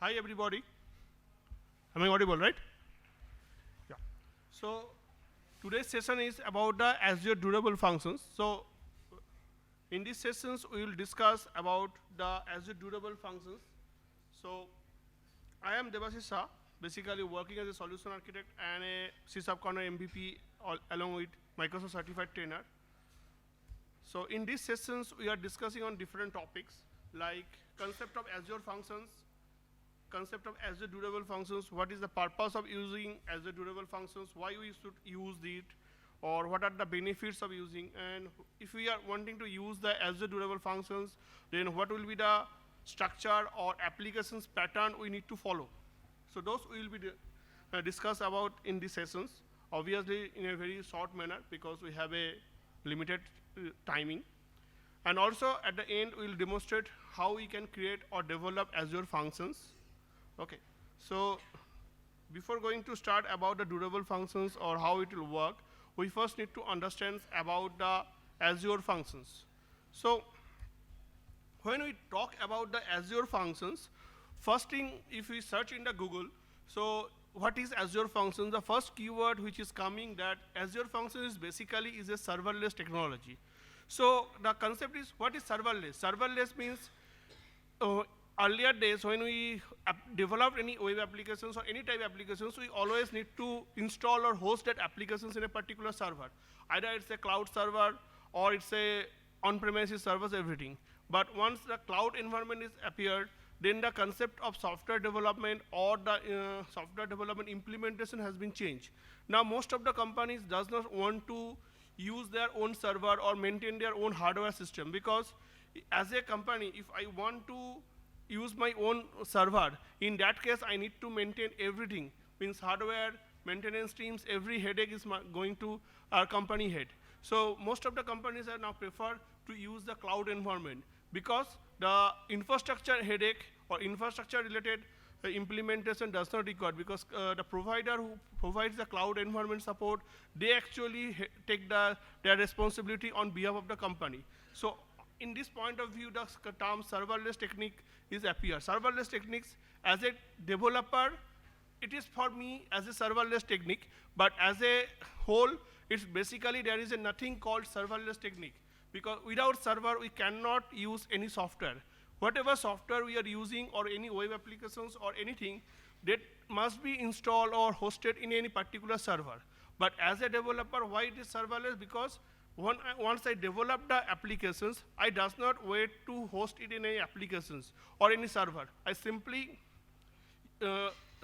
Hi everybody. Am I audible, right? Yeah. So today's session is about the Azure durable functions. So in these sessions we will discuss about the Azure durable functions. So I am Debasis Saha, basically working as a solution architect and a CSharpCorner MVP along with Microsoft certified trainer. So in these sessions we are discussing on different topics like concept of Azure functions, concept of Azure durable functions, what is the purpose of using Azure durable functions, why we should use it, or what are the benefits of using, and if we are wanting to use the Azure durable functions, then what will be the structure or applications pattern we need to follow. So those we will be discuss about in these sessions, obviously in a very short manner because we have a limited timing. And also at the end we will demonstrate how we can create or develop Azure functions. Okay, so before going to start about the durable functions or how it will work, we first need to understand about the Azure functions. So when we talk about the Azure functions, first thing if we search in the Google, so what is Azure functions? The first keyword which is coming that Azure functions is basically is a serverless technology. So the concept is what is serverless? Serverless means earlier days when we developed any web applications or any type of applications, we always need to install or host that applications in a particular server. Either it's a cloud server or it's a on-premises servers, everything. But once the cloud environment is appeared, then the concept of software development or the software development implementation has been changed. Now most of the companies does not want to use their own server or maintain their own hardware system, because as a company, if I want to use my own server, in that case I need to maintain everything, means hardware, maintenance teams, every headache is going to our company head. So most of the companies are now prefer to use the cloud environment because the infrastructure headache or infrastructure related implementation does not require, because the provider who provides the cloud environment support, they actually take their responsibility on behalf of the company. So in this point of view, the term serverless technique is appear. Serverless techniques, as a developer, it is for me as a serverless technique, but as a whole, it's basically there is a nothing called serverless technique, because without server we cannot use any software. Whatever software we are using or any web applications or anything, that must be installed or hosted in any particular server. But as a developer, why it is serverless? Because once I develop the applications, I does not wait to host it in any applications or any server. I simply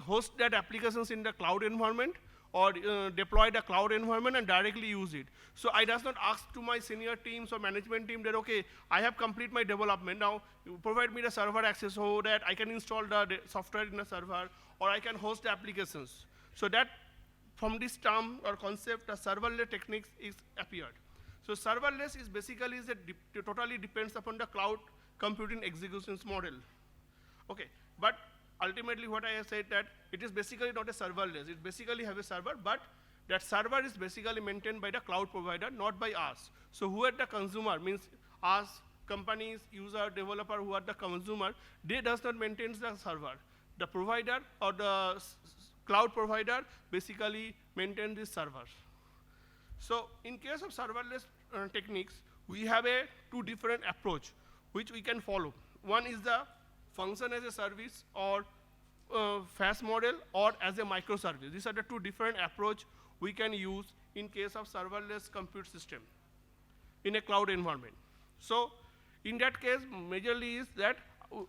host that applications in the cloud environment or deploy the cloud environment and directly use it. So I does not ask to my senior teams or management team that, okay, I have complete my development, now you provide me the server access so that I can install the software in the server or I can host the applications. So that from this term or concept, the serverless techniques is appeared. So serverless is basically totally depends upon the cloud computing executions model. Okay, but ultimately what I have said that it is basically not a serverless. It basically have a server, but that server is basically maintained by the cloud provider, not by us. So who are the consumer, means us, companies, user, developer, who are the consumer, they does not maintain the server. The provider or the cloud provider basically maintain this server. So in case of serverless techniques, we have a two different approach which we can follow. One is the function as a service or fast model or as a microservice. These are the two different approach we can use in case of serverless compute system in a cloud environment. So in that case, majorly is that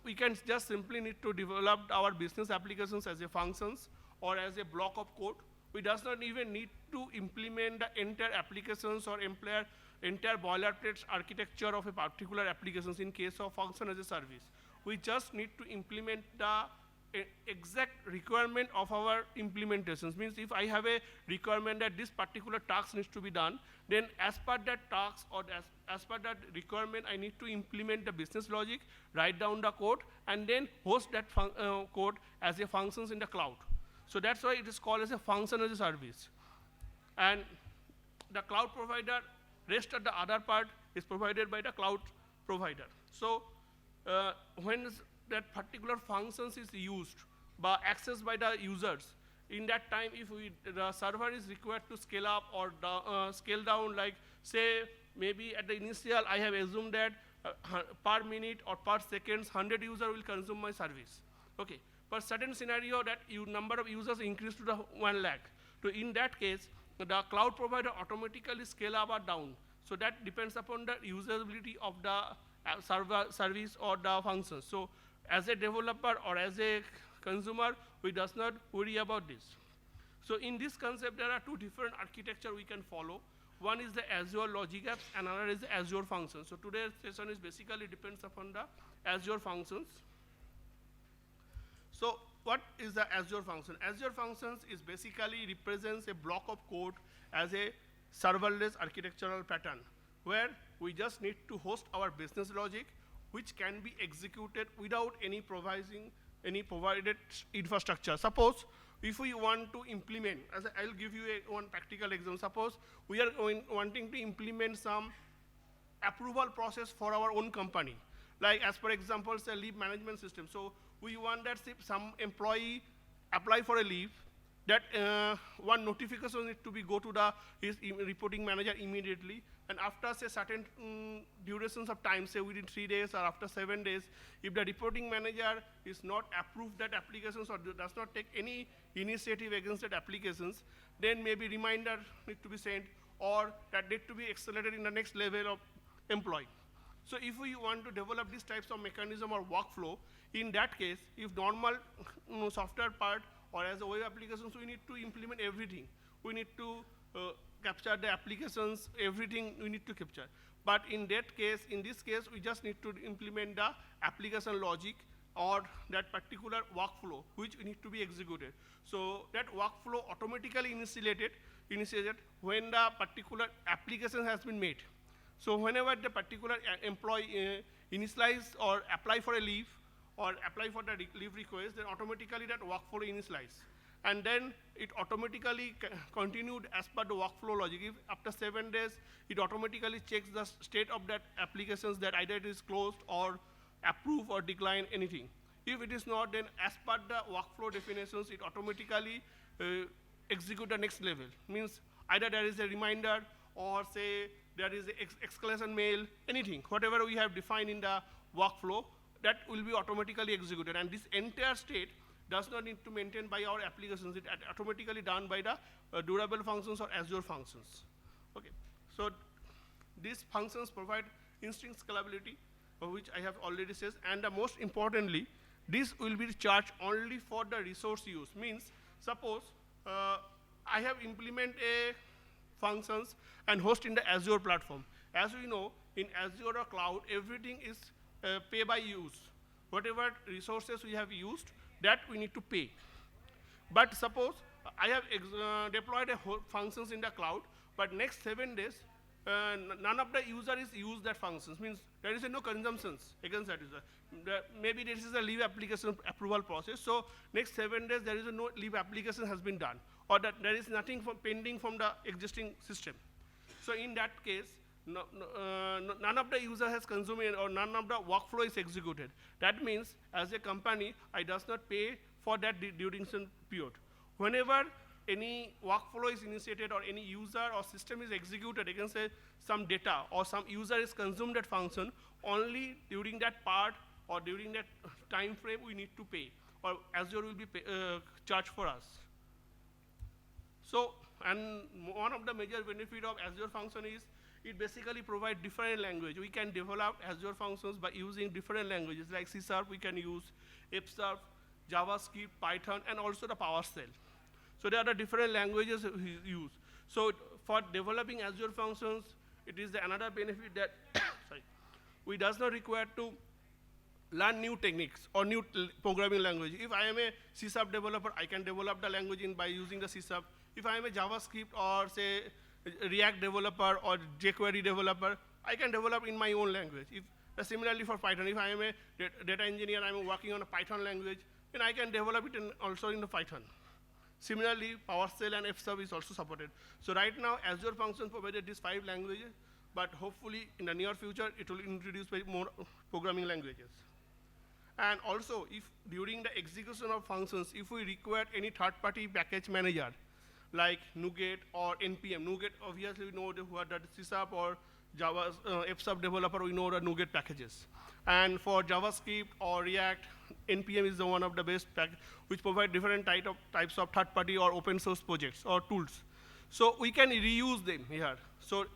we can just simply need to develop our business applications as a functions or as a block of code. We does not even need to implement the entire applications or entire boilerplate architecture of a particular applications in case of function as a service. We just need to implement the exact requirement of our implementations. Means if I have a requirement that this particular task needs to be done, then as per that task or as per that requirement, I need to implement the business logic, write down the code, and then host that code as a functions in the cloud. So that's why it is called as a function as a service. And the cloud provider, rest of the other part is provided by the cloud provider. So when that particular functions is used by accessed by the users, in that time if the server is required to scale up or scale down, like say maybe at the initial I have assumed that per minute or per seconds 100 user will consume my service. Okay, for certain scenario that number of users increase to the 1 lakh. So in that case, the cloud provider automatically scale up or down. So that depends upon the usability of the server service or the function. So as a developer or as a consumer, we does not worry about this. So in this concept, there are two different architecture we can follow. One is the Azure Logic Apps, and another is the Azure Functions. So today's session is basically depends upon the Azure Functions. So what is the Azure Function? Azure Functions is basically represents a block of code as a serverless architectural pattern, where we just need to host our business logic, which can be executed without any provided infrastructure. Suppose if we want to implement, I'll give you one practical example. Suppose we are wanting to implement some approval process for our own company, like as per example, say leave management system. So we want that if some employee apply for a leave, that one notification need to be go to his reporting manager immediately, and after say certain durations of time, say within 3 days or after 7 days, if the reporting manager is not approved that applications or does not take any initiative against that applications, then maybe reminder need to be sent, or that need to be accelerated in the next level of employee. So if we want to develop these types of mechanism or workflow, in that case, if normal software part or as a web applications, we need to implement everything. We need to capture the applications, everything we need to capture. But in this case, we just need to implement the application logic or that particular workflow, which need to be executed. So that workflow automatically initiated when the particular application has been made. So whenever the particular employee initialize or apply for a leave or apply for the leave request, then automatically that workflow initialize. And then it automatically continued as per the workflow logic. If after 7 days, it automatically checks the state of that applications, that either it is closed or approved or decline anything. If it is not, then as per the workflow definitions, it automatically execute the next level. Means either there is a reminder or say there is an escalation mail, anything, whatever we have defined in the workflow, that will be automatically executed. And this entire state does not need to maintain by our applications. It automatically done by the durable functions or Azure functions. Okay, so these functions provide instant scalability, which I have already said, and most importantly, this will be charged only for the resource use. Means suppose I have implement a functions and host in the Azure platform. As we know, in Azure or cloud, everything is pay by use. Whatever resources we have used, that we need to pay. But suppose I have deployed a functions in the cloud, but next 7 days, none of the user is use that functions. Means there is no consumptions against that user. Maybe this is a leave application approval process. So next 7 days, there is no leave application has been done, or that there is nothing pending from the existing system. So in that case, none of the user has consumed it, or none of the workflow is executed. That means as a company, I does not pay for that duration period. Whenever any workflow is initiated or any user or system is executed against some data or some user is consumed that function, only during that part or during that time frame we need to pay, or Azure will be charged for us. So, and one of the major benefit of Azure function is it basically provides different language. We can develop Azure functions by using different languages, like C# we can use, F#, JavaScript, Python, and also the PowerShell. So there are the different languages we use. So for developing Azure functions, it is another benefit that sorry, we does not require to learn new techniques or new programming language. If I am a C# developer, I can develop the language by using the C#. If I am a JavaScript or say React developer or jQuery developer, I can develop in my own language. Similarly for Python, if I am a data engineer, I am working on a Python language, then I can develop it also in the Python. Similarly, PowerShell and F# is also supported. So right now, Azure Function provided these 5 languages, but hopefully in the near future, it will introduce more programming languages. And also, if during the execution of functions, if we require any third-party package manager, like NuGet or NPM, NuGet obviously we know what that C# or Java F# developer, we know the NuGet packages. And for JavaScript or React, NPM is the one of the best which provide different types of third-party or open source projects or tools. So we can reuse them here. So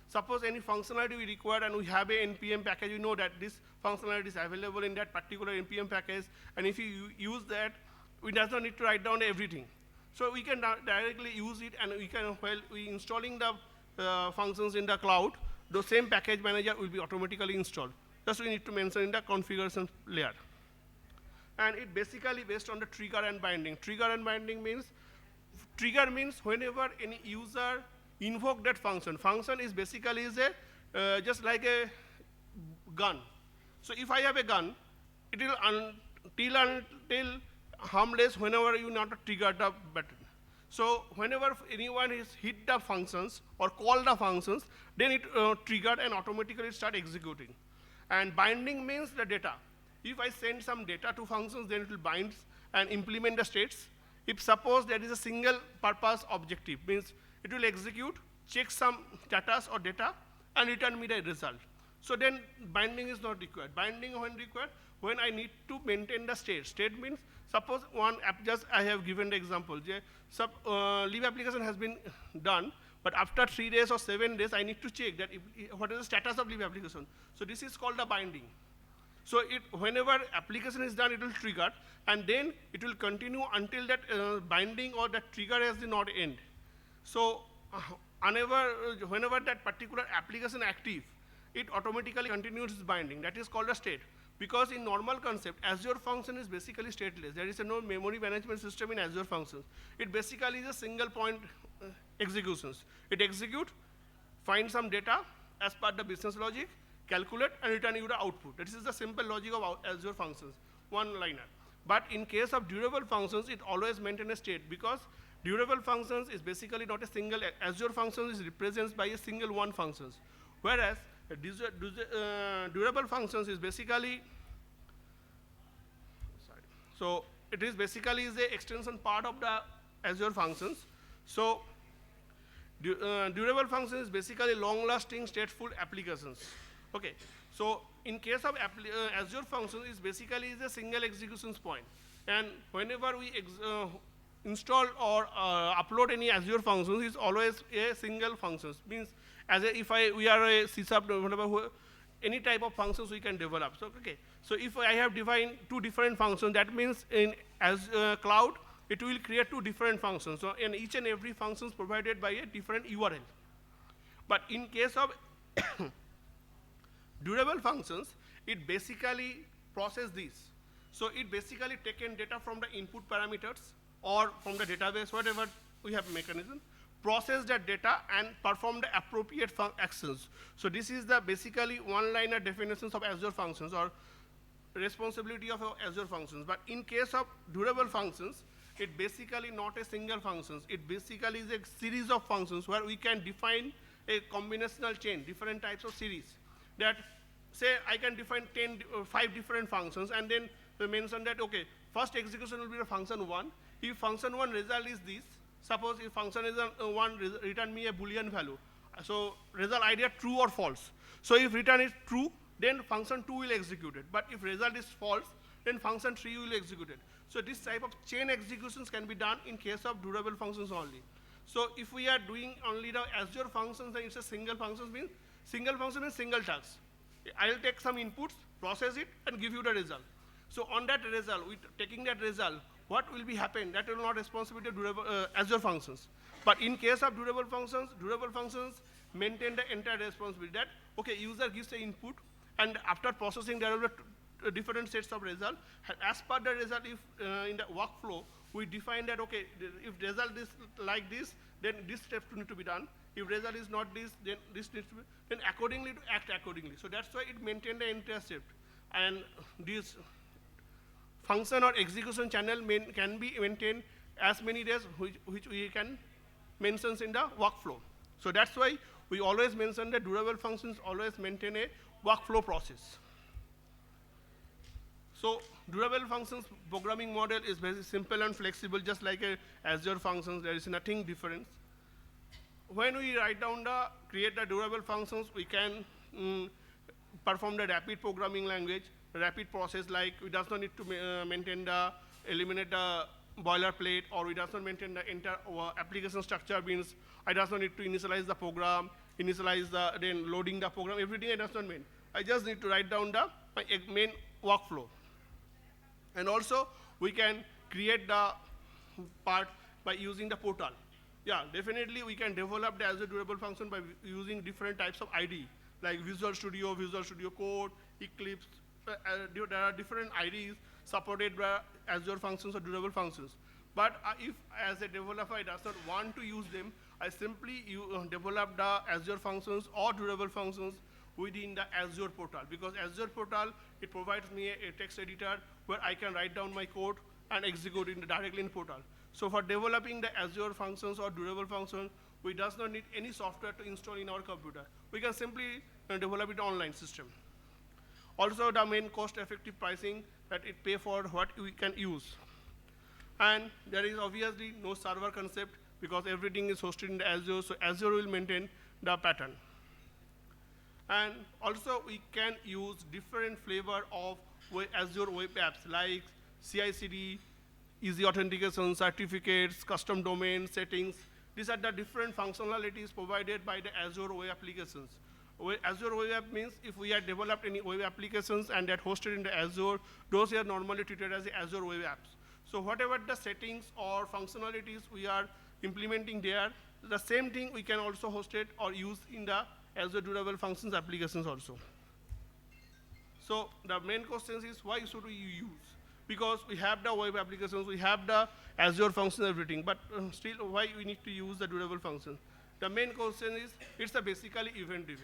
suppose any functionality we require and we have a NPM package, we know that this functionality is available in that particular NPM package, and if you use that, we does not need to write down everything. So we can directly use it, and we can, while we installing the functions in the cloud, the same package manager will be automatically installed. Just we need to mention in the configuration layer. And it basically based on the trigger and binding. Trigger and binding means, trigger means whenever any user invoke that function. Function is basically is a, just like a gun. So if I have a gun, it will until harmless whenever you not trigger the button. So whenever anyone is hit the functions or call the functions, then it triggered and automatically start executing. And binding means the data. If I send some data to functions, then it will bind and implement the states. If suppose there is a single purpose objective, means it will execute, check some status or data, and return me the result. So then binding is not required. Binding when required, when I need to maintain the state. State means, suppose one app, just I have given the example, leave application has been done, but after 3 days or 7 days, I need to check that what is the status of leave application. So this is called the binding. So whenever application is done, it will trigger, and then it will continue until that binding or that trigger has not end. So whenever that particular application active, it automatically continues binding. That is called a state. Because in normal concept, Azure function is basically stateless. There is no memory management system in Azure functions. It basically is a single point executions. It execute, find some data as per the business logic, calculate, and return you the output. This is the simple logic of Azure functions, one-liner. But in case of durable functions, it always maintains a state, because durable functions is basically not a single, Azure functions is represented by a single one functions. Whereas durable functions is basically, so it is basically is the extension part of the Azure functions. So durable functions is basically long-lasting stateful applications. Okay, so in case of Azure functions, is basically is a single executions point, and whenever we install or upload any Azure functions, is always a single functions. Means if we are a C# developer, any type of functions we can develop. So okay, so if I have defined 2 different functions, that means in cloud, it will create 2 different functions. So in each and every function is provided by a different URL. But in case of durable functions, it basically process this. So it basically taken data from the input parameters or from the database, whatever we have mechanism, process that data and perform the appropriate actions. So this is the basically one-liner definitions of Azure functions or responsibility of Azure functions. But in case of durable functions, it basically not a single functions. It basically is a series of functions where we can define a combinational chain, different types of series. That say I can define 5 different functions, and then we mention that, okay, first execution will be the function 1. If function 1 result is this, suppose if function is 1 return me a Boolean value. So result either true or false. So if return is true, then function 2 will execute it. But if result is false, then function 3 will execute it. So this type of chain executions can be done in case of durable functions only. So if we are doing only the Azure functions, then it's a single function means single task. I'll take some inputs, process it, and give you the result. So on that result, taking that result, what will be happen? That will not responsibility of durable Azure functions. But in case of durable functions maintain the entire responsibility. That okay, user gives the input, and after processing there will be different sets of result. As per the result, if in the workflow we define that okay, if result is like this, then this step need to be done. If result is not this, then this needs to be, then accordingly to act accordingly. So that's why it maintains the entire step. And this function or execution channel can be maintained as many days which we can mention in the workflow. So that's why we always mention that durable functions always maintain a workflow process. So durable functions programming model is very simple and flexible, just like a Azure functions. There is nothing different. When we write down create the durable functions, we can perform the rapid programming language, rapid process, like we does not need to maintain eliminate the boilerplate, or we does not maintain the entire application structure, means I does not need to initialize the program, then loading the program, everything I does not mean. I just need to write down my main workflow. And also, we can create the part by using the portal. Yeah, definitely we can develop the Azure durable function by using different types of IDE, like Visual Studio Code, Eclipse. There are different IDEs supported by Azure functions or durable functions. But if, as a developer, I does not want to use them, I simply develop the Azure functions or durable functions within the Azure portal, because Azure portal, it provides me a text editor where I can write down my code and execute it directly in portal. So for developing the Azure functions or durable functions, we does not need any software to install in our computer. We can simply develop it online system. Also, the main cost-effective pricing that it pay for what we can use. And there is obviously no server concept, because everything is hosted in the Azure, so Azure will maintain the pattern. And also, we can use different flavor of Azure web apps, like CI/CD, easy authentication, certificates, custom domain settings. These are the different functionalities provided by the Azure web applications. Azure web app means if we have developed any web applications and that hosted in the Azure, those are normally treated as the Azure web apps. So whatever the settings or functionalities we are implementing there, the same thing we can also host it or use in the Azure durable functions applications also. So the main question is, why should we use? Because we have the web applications, we have the Azure functions, everything, but still why we need to use the durable functions? The main question is, it's basically event-driven.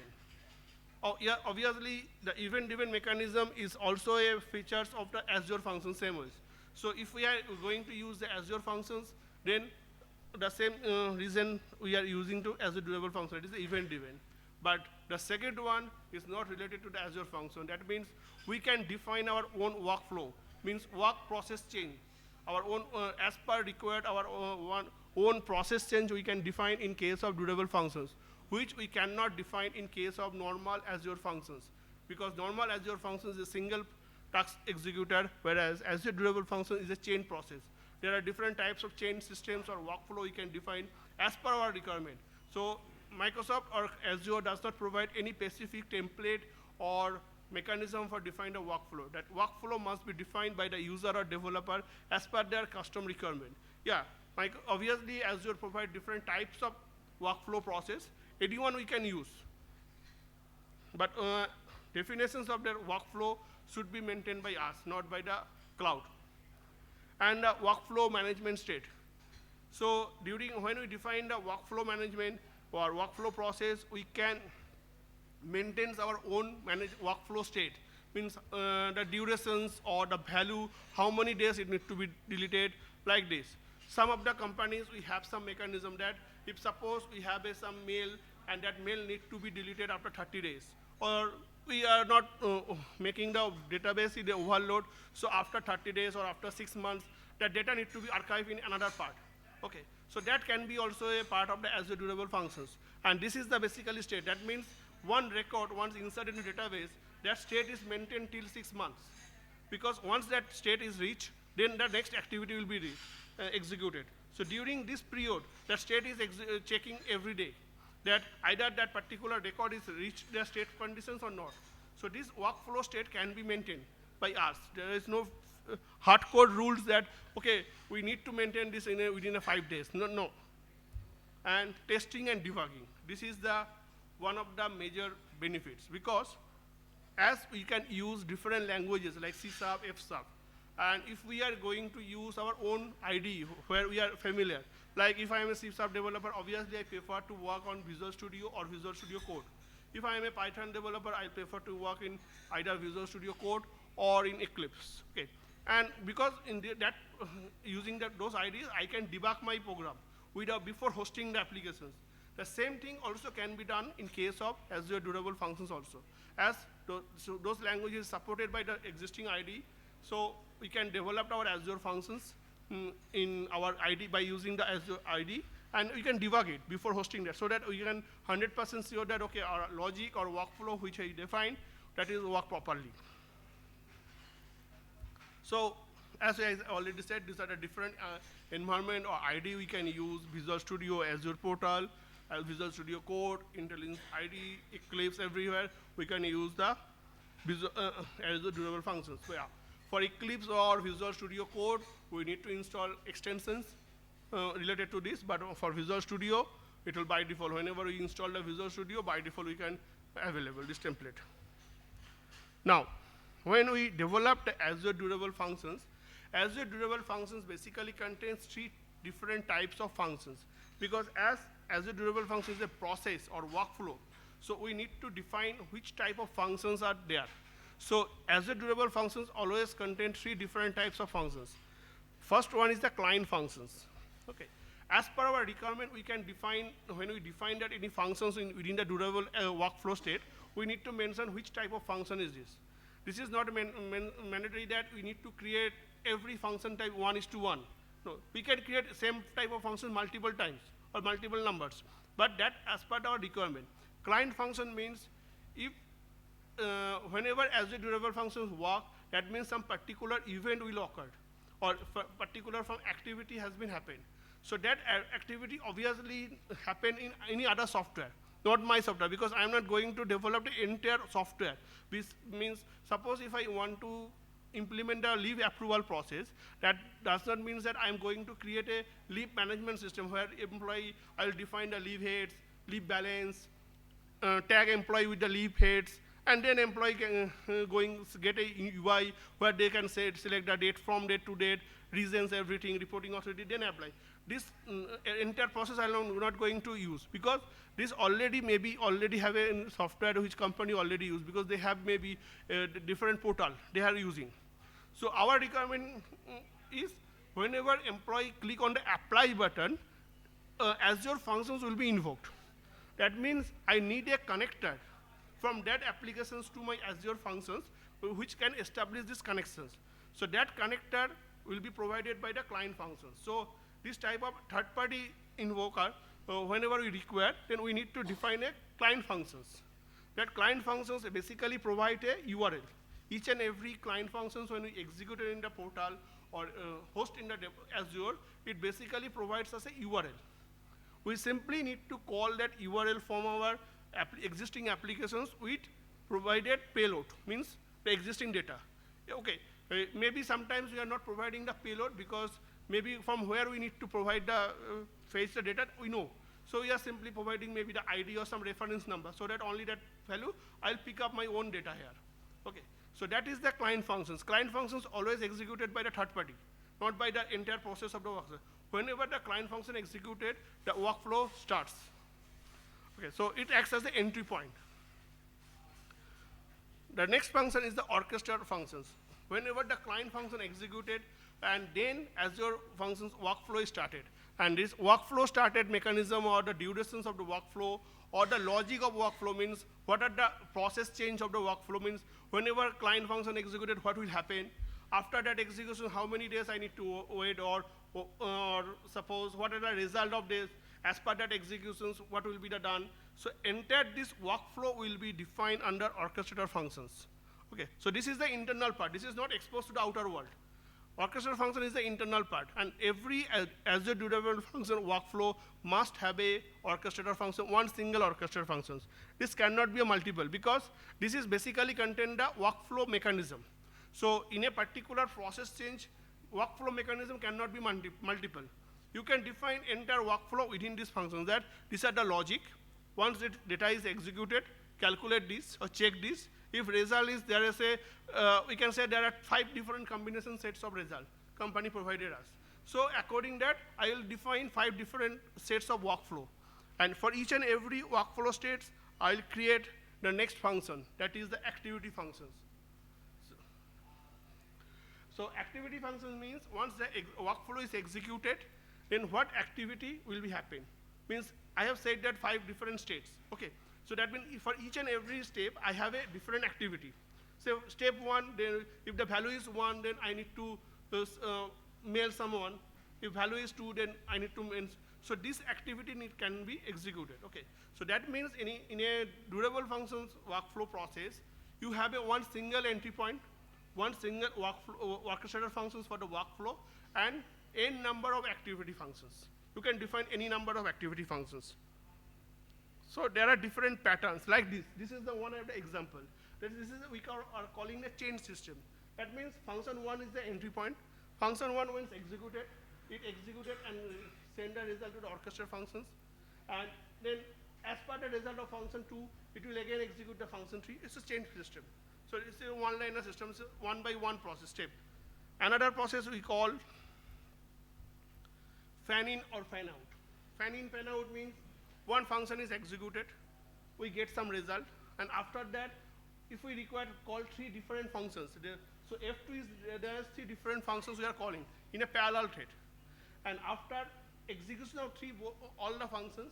Oh, yeah, obviously, the event-driven mechanism is also a feature of the Azure functions same ways. So if we are going to use the Azure functions, then the same reason we are using to Azure durable function, it is event-driven. But the second one is not related to the Azure function. That means we can define our own workflow, means work process change. Our own, as per required, our own process change we can define in case of durable functions, which we cannot define in case of normal Azure functions. Because normal Azure functions is a single task executor, whereas Azure durable function is a chain process. There are different types of chain systems or workflow we can define as per our requirement. So Microsoft or Azure does not provide any specific template or mechanism for defining a workflow. That workflow must be defined by the user or developer as per their custom requirement. Yeah, obviously Azure provides different types of workflow process. Anyone we can use. But definitions of their workflow should be maintained by us, not by the cloud. And workflow management state. So when we define the workflow management or workflow process, we can maintain our own workflow state. Means the durations or the value, how many days it needs to be deleted, like this. Some of the companies, we have some mechanism that if suppose we have some mail and that mail needs to be deleted after 30 days, or we are not making the database in the overload, so after 30 days or after 6 months, the data needs to be archived in another part. Okay, so that can be also a part of the Azure durable functions. And this is the basically state. That means one record, once inserted in the database, that state is maintained till 6 months. Because once that state is reached, then the next activity will be executed. So during this period, the state is checking every day that either that particular record is reached their state conditions or not. So this workflow state can be maintained by us. There is no hardcore rules that, okay, we need to maintain this within 5 days. No. And testing and debugging. This is one of the major benefits, because as we can use different languages like C#, F#, and if we are going to use our own IDE where we are familiar, like if I am a C# developer, obviously I prefer to work on Visual Studio or Visual Studio Code. If I am a Python developer, I prefer to work in either Visual Studio Code or in Eclipse. Okay. And because in using those IDEs, I can debug my program before hosting the applications. The same thing also can be done in case of Azure durable functions also. As those languages supported by the existing IDE, So we can develop our Azure functions in our ID by using the Azure ID, and we can debug it before hosting that, so that we can 100% sure that okay, our logic or workflow which I defined, that is work properly. So as I already said, these are the different environment or ID we can use: Visual Studio, Azure Portal, Visual Studio Code, Intelligence ID, Eclipse, everywhere. We can use the Azure durable functions. So yeah, for Eclipse or Visual Studio Code, we need to install extensions related to this, but for Visual Studio, it will by default, whenever we install the Visual Studio, by default we can available this template. Now, when we develop the Azure durable functions basically contains 3 different types of functions, because as Azure durable function is a process or workflow, so we need to define which type of functions are there. So Azure durable functions always contain 3 different types of functions. First one is the client functions. Okay. As per our requirement, we can define, when we define that any functions within the durable workflow state, we need to mention which type of function is this. This is not mandatory that we need to create every function type 1:1. No, we can create same type of function multiple times or multiple numbers, but that as per our requirement. Client function means if whenever Azure durable functions work, that means some particular event will occur, or particular from activity has been happened. So that activity obviously happen in any other software, not my software, because I am not going to develop the entire software. This means, suppose if I want to implement a leave approval process, that does not mean that I am going to create a leave management system where employee, I will define the leave heads, leave balance, tag employee with the leave heads, and then employee can get a UI where they can select the date from date to date, reasons, everything, reporting authority, then apply. This entire process I am not going to use, because this already have a software which company already use, because they have maybe a different portal they are using. So our requirement is whenever employee click on the apply button, Azure functions will be invoked. That means I need a connector from that applications to my Azure functions which can establish these connections. So that connector will be provided by the client functions. So this type of third-party invoker, whenever we require, then we need to define a client functions. That client functions basically provide a URL. Each and every client functions, when we execute it in the portal or host in the Azure, it basically provides us a URL. We simply need to call that URL from our existing applications with provided payload, means the existing data. Okay, maybe sometimes we are not providing the payload because maybe from where we need to provide the fetch the data, we know. So we are simply providing maybe the ID or some reference number, so that only that value, I'll pick up my own data here. Okay, so that is the client functions. Client functions always executed by the third party, not by the entire process of the workflow. Whenever the client function executed, the workflow starts. Okay, so it acts as the entry point. The next function is the orchestrator functions. Whenever the client function executed, and then Azure functions workflow is started. And this workflow started mechanism, or the durations of the workflow, or the logic of workflow, means what are the process change of the workflow, means whenever client function executed, what will happen. After that execution, how many days I need to wait, or suppose what are the result of this, as per that executions, what will be the done. So entire this workflow will be defined under orchestrator functions. Okay, so this is the internal part. This is not exposed to the outer world. Orchestrator function is the internal part, and every Azure durable function workflow must have a orchestrator function, one single orchestrator functions. This cannot be a multiple, because this is basically contain the workflow mechanism. So in a particular process change, workflow mechanism cannot be multiple. You can define entire workflow within this function, that these are the logic. Once the data is executed, calculate this or check this. If result is, there is a, we can say there are 5 different combination sets of result company provided us. So according that, I will define 5 different sets of workflow. And for each and every workflow states, I will create the next function, that is the activity functions. So activity function means once the workflow is executed, then what activity will be happen? Means I have said that 5 different states. Okay, so that means for each and every step, I have a different activity. So step 1, then if the value is 1, then I need to mail someone. If value is 2, then I need to mail. So this activity can be executed. Okay. So that means in a durable functions workflow process, you have a one single entry point, one single orchestrator functions for the workflow, and n number of activity functions. You can define any number of activity functions. So there are different patterns like this. This is the one of the example. This is we are calling a chain system. That means function 1 is the entry point. Function 1 once executed, it executed and send the result to the orchestrator functions. And then as per the result of function 2, it will again execute the function 3. It's a chain system. So it's a one-liner system, it's a one-by-one process step. Another process we call fan in or fan out. Fan in, fan out means one function is executed, we get some result, and after that, if we require to call 3 different functions, so F2 is, there are 3 different functions we are calling in a parallel thread. And after execution of all the functions,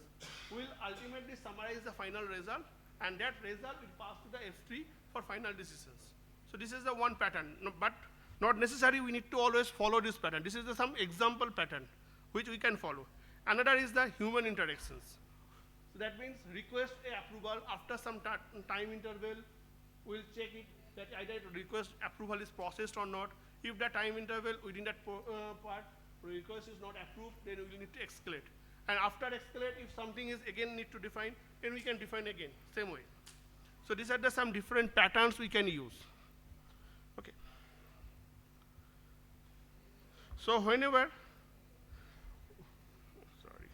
will ultimately summarize the final result, and that result will pass to the F3 for final decisions. So this is the one pattern, but not necessarily we need to always follow this pattern. This is some example pattern which we can follow. Another is the human interactions. So that means request a approval after some time interval, we'll check it that either request approval is processed or not. If the time interval within that part request is not approved, then we will need to escalate. And after escalate, if something is again need to define, then we can define again, same way. So these are some different patterns we can use. Okay. So whenever, sorry.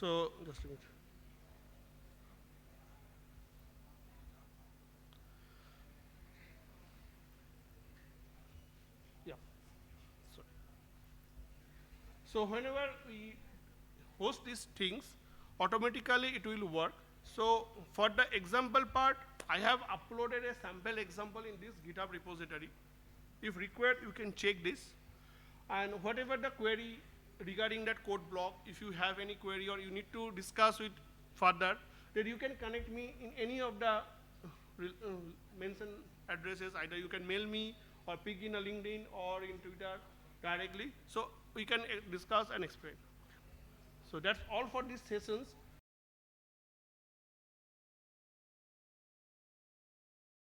So just a minute. Yeah. So whenever we host these things, automatically it will work. So for the example part, I have uploaded a sample example in this GitHub repository. If required, you can check this. And whatever the query regarding that code block, if you have any query or you need to discuss it further, then you can connect me in any of the mentioned addresses. Either you can mail me or pick in a LinkedIn or in Twitter directly. So we can discuss and explain. So that's all for these sessions.